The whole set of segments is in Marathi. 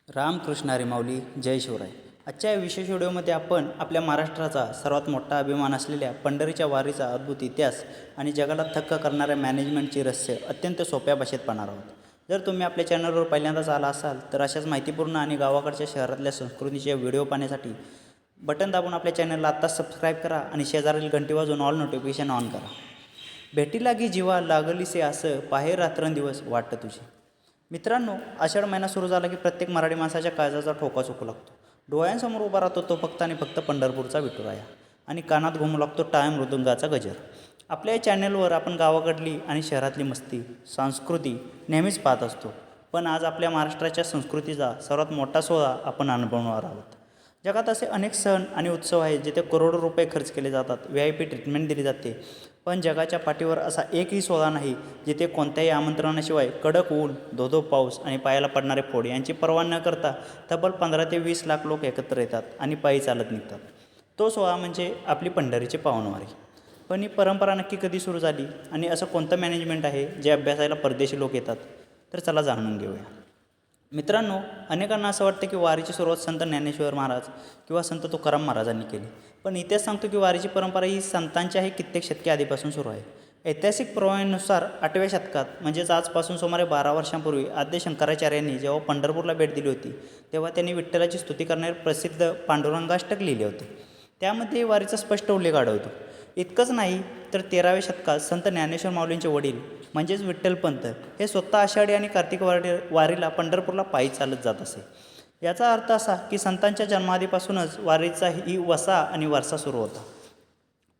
रामकृष्ण हरी माऊली जय शिवराय. आजच्या या विशेष व्हिडिओमध्ये आपण आपल्या महाराष्ट्राचा सर्वात मोठा अभिमान असलेल्या पंढरीच्या वारीचा अद्भुत इतिहास आणि जगाला थक्क करणाऱ्या मॅनेजमेंटची रहस्य अत्यंत सोप्या भाषेत पाहणार आहोत. जर तुम्ही आपल्या चॅनलवर पहिल्यांदाच आला असाल तर अशाच माहितीपूर्ण आणि गावाकडच्या शहरातल्या संस्कृतीचे व्हिडिओ पाहण्यासाठी बटन दाबून आपल्या चॅनलला आत्ताच सबस्क्राईब करा आणि शेजारील घंटी वाजवून ऑल नोटिफिकेशन ऑन करा. भेटी लागी जीवा लागलीसे असं पाहे रात्रंदिवस वाटतं तुझी. मित्रांनो, आषाढ महिना सुरू झाला की प्रत्येक मराठी माणसाच्या काळजाचा ठोका चुकू लागतो. डोळ्यांसमोर उभा राहतो तो फक्त आणि फक्त पंढरपूरचा विठुराया आणि कानात घुमू लागतो टाळ मृदुंगाचा गजर. आपल्या या चॅनलवर आपण गावाकडली आणि शहरातली मस्ती संस्कृती नेहमीच पाहत असतो, पण आज आपल्या महाराष्ट्राच्या संस्कृतीचा सर्वात मोठा सोहळा आपण अनुभवणार आहोत. जगात असे अनेक सण आणि उत्सव आहेत जिथे करोडो रुपये खर्च केले जातात, VIP ट्रीटमेंट दिली जाते, पण जगाच्या पाठीवर असा एकही सोहळा नाही जिथे कोणत्याही आमंत्रणाशिवाय कडक ऊन, धोधो पाऊस आणि पायाला पडणारे फोड यांची पर्वा न करता तब्बल 15 ते 20 लाख लोक एकत्र येतात आणि पायी चालत निघतात. तो सोहळा म्हणजे आपली पंढरीची पावनवारी. पण ही परंपरा नक्की कधी सुरू झाली आणि असं कोणतं मॅनेजमेंट आहे जे अभ्यासायला परदेशी लोक येतात? तर चला जाणून घेऊया. मित्रांनो, अनेकांना असं वाटतं की वारीची सुरुवात संत ज्ञानेश्वर महाराज किंवा संत तुकाराम महाराजांनी केली, पण इतिहास सांगतो की वारीची परंपरा ही संतांच्याही कित्येक शतके आधीपासून सुरू आहे. ऐतिहासिक पुराव्यांनुसार 8व्या शतकात म्हणजेच आजपासून सुमारे 12 वर्षांपूर्वी आद्य शंकराचार्यांनी जेव्हा पंढरपूरला भेट दिली होती तेव्हा त्यांनी विठ्ठलाची स्तुती करणारे प्रसिद्ध पांडुरंगाष्टक लिहिले होते. त्यामध्ये वारीचा स्पष्ट उल्लेख आढळतो. इतकंच नाही तर 13व्या शतकात संत ज्ञानेश्वर माऊलींचे वडील म्हणजेच विठ्ठलपंत हे स्वतः आषाढी आणि कार्तिक वारीला पंढरपूरला पायी चालत जात असे. याचा अर्थ असा की संतांच्या जन्माआधीपासूनच वारीचा ही वसा आणि वारसा सुरू होता.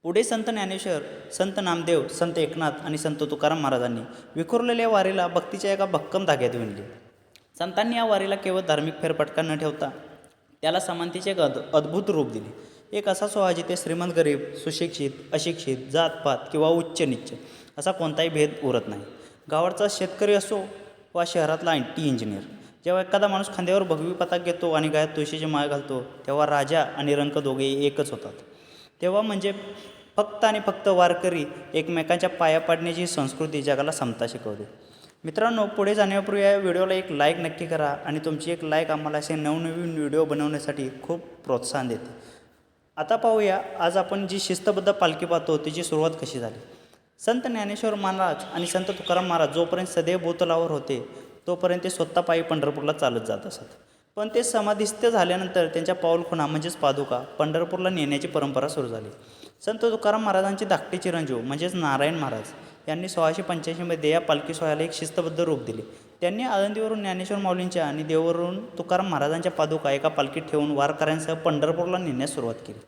पुढे संत ज्ञानेश्वर, संत नामदेव, संत एकनाथ आणि संत तुकाराम महाराजांनी विखुरलेल्या वारीला भक्तीच्या एका भक्कम धाग्यात विणले. संतांनी या वारीला केवळ धार्मिक फेरफटका न ठेवता त्याला समानतेचे एक अद्भुत रूप दिले. एक असा सोहळा जिथे श्रीमंत गरीब, सुशिक्षित अशिक्षित, जातपात किंवा उच्च नीच असा कोणताही भेद उरत नाही. गावाचा शेतकरी असो वा शहरातला IT इंजिनियर, जेव्हा एखादा माणूस खांद्यावर भगवी पताक घेतो आणि गळ्यात तुळशीची माळ घालतो तेव्हा राजा आणि रंक दोघेही एकच होतात. तेव्हा म्हणजे फक्त आणि फक्त वारकरी एकमेकांच्या पाया पाडण्याची संस्कृती जगाला समता शिकवते. मित्रांनो, पुढे जाण्यापूर्वी या व्हिडिओला एक लाईक नक्की करा आणि तुमची एक लाईक आम्हाला असे नवनवीन व्हिडिओ बनवण्यासाठी खूप प्रोत्साहन देते. आता पाहूया आज आपण जी शिस्तबद्ध पालखी पाहतो तिची सुरुवात कशी झाली. संत ज्ञानेश्वर महाराज आणि संत तुकाराम महाराज जोपर्यंत सदैव भूतलावर होते तोपर्यंत ते स्वतः पायी पंढरपूरला चालत जात असत. पण ते समाधिस्थ झाल्यानंतर त्यांच्या पाऊलखुणा म्हणजेच पादुका पंढरपूरला नेण्याची परंपरा सुरू झाली. संत तुकाराम महाराजांचे धाकटे चिरंजीव म्हणजेच नारायण महाराज यांनी 1685 या पालखी सोहळ्याला एक शिस्तबद्ध रूप दिले. त्यांनी आळंदीवरून ज्ञानेश्वर माऊलींच्या आणि देववरून तुकाराम महाराजांच्या पादुका एका पालखीत ठेवून वारकऱ्यांसह पंढरपूरला नेण्यास सुरुवात केली.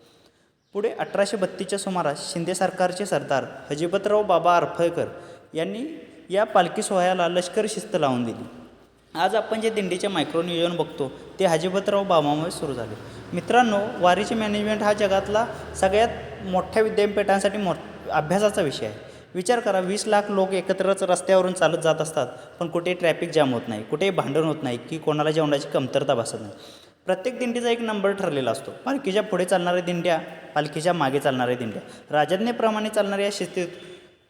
पुढे 1832च्या सुमारास शिंदे सरकारचे सरदार हजीबतराव बाबा आरफळकर यांनी या पालखी सोहळ्याला लष्करी शिस्त लावून दिली. आज आपण जे दिंडीचे मायक्रो नियोजन बघतो ते हजीबतराव बाबामुळे सुरू झाले. मित्रांनो, वारीचे मॅनेजमेंट हा जगातला सगळ्यात मोठ्या विद्यापीठांसाठी अभ्यासाचा विषय आहे. विचार करा, 20 लाख लोक एकत्रच रस्त्यावरून चालत जात असतात, पण कुठेही ट्रॅफिक जाम होत नाही, कुठेही भांडण होत नाही की कोणाला जेवणाची कमतरता भासत नाही. प्रत्येक दिंडीचा एक नंबर ठरलेला असतो. पालखीच्या पुढे चालणाऱ्या दिंड्या, पालखीच्या मागे चालणाऱ्या दिंड्या, राजज्ञेप्रमाणे चालणाऱ्या या शिस्तीत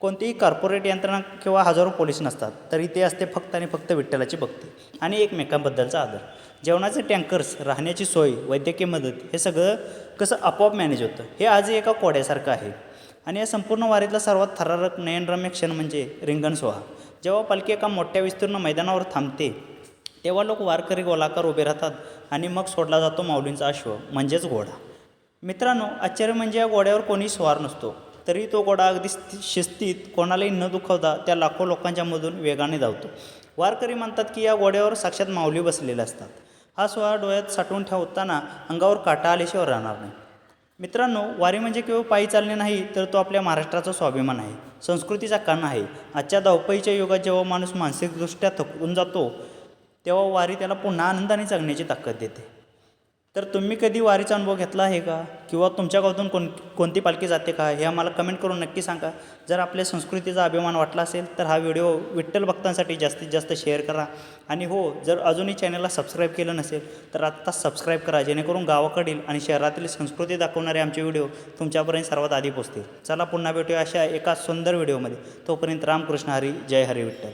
कोणतीही कॉर्पोरेट यंत्रणा किंवा हजारो पोलीस नसतात. तरी ते असते फक्त आणि फक्त विठ्ठलाची भक्ती आणि एकमेकांबद्दलचा आदर. जेवणाचे टँकर्स, राहण्याची सोय, वैद्यकीय मदत हे सगळं कसं आपोआप मॅनेज होतं हे आजही एका कोड्यासारखं आहे. आणि या संपूर्ण वारीतला सर्वात थरारक नयनरम्य क्षण म्हणजे रिंगण सोहळा. जेव्हा पालखी एका मोठ्या विस्तीर्ण मैदानावर थांबते तेव्हा लोक वारकरी गोलाकार उभे राहतात आणि मग सोडला जातो माऊलींचा अश्व म्हणजेच घोडा. मित्रांनो, आश्चर्य म्हणजे या घोड्यावर कोणी स्वार नसतो, तरी तो घोडा अगदी शिस्तीत कोणालाही न दुखावता त्या लाखो लोकांच्या मधून वेगाने धावतो. वारकरी म्हणतात की या घोड्यावर साक्षात माऊली बसलेले असतात. हा सोहळा डोळ्यात साठवून ठेवताना अंगावर काटा आल्याशिवाय राहणार नाही. मित्रांनो, वारी म्हणजे केवळ पायी चालणे नाही, तर तो आपल्या महाराष्ट्राचा स्वाभिमान आहे, संस्कृतीचा कण आहे. आजच्या धावपळीच्या युगात जेव्हा माणूस मानसिकदृष्ट्या थकून जातो तेव्हा वारी त्याला पुन्हा आनंदाने जगण्याची ताकद देते. तर तुम्ही कधी वारीचा अनुभव घेतला आहे का? किंवा तुमच्या गावातून कोणती पालखी जाते का? हे आम्हाला कमेंट करून नक्की सांगा. जर आपल्या संस्कृतीचा अभिमान वाटला असेल तर हा व्हिडिओ विठ्ठल भक्तांसाठी जास्तीत जास्त शेअर करा. आणि हो, जर अजूनही चॅनलला सबस्क्राईब केलं नसेल तर आत्ताच सबस्क्राईब करा, जेणेकरून गावाकडील आणि शहरातील संस्कृती दाखवणारे आमचे व्हिडिओ तुमच्यापर्यंत सर्वात आधी पोहोचतील. चला पुन्हा भेटूया अशा एका सुंदर व्हिडिओमध्ये. तोपर्यंत रामकृष्ण हरी, जय हरी विठ्ठल.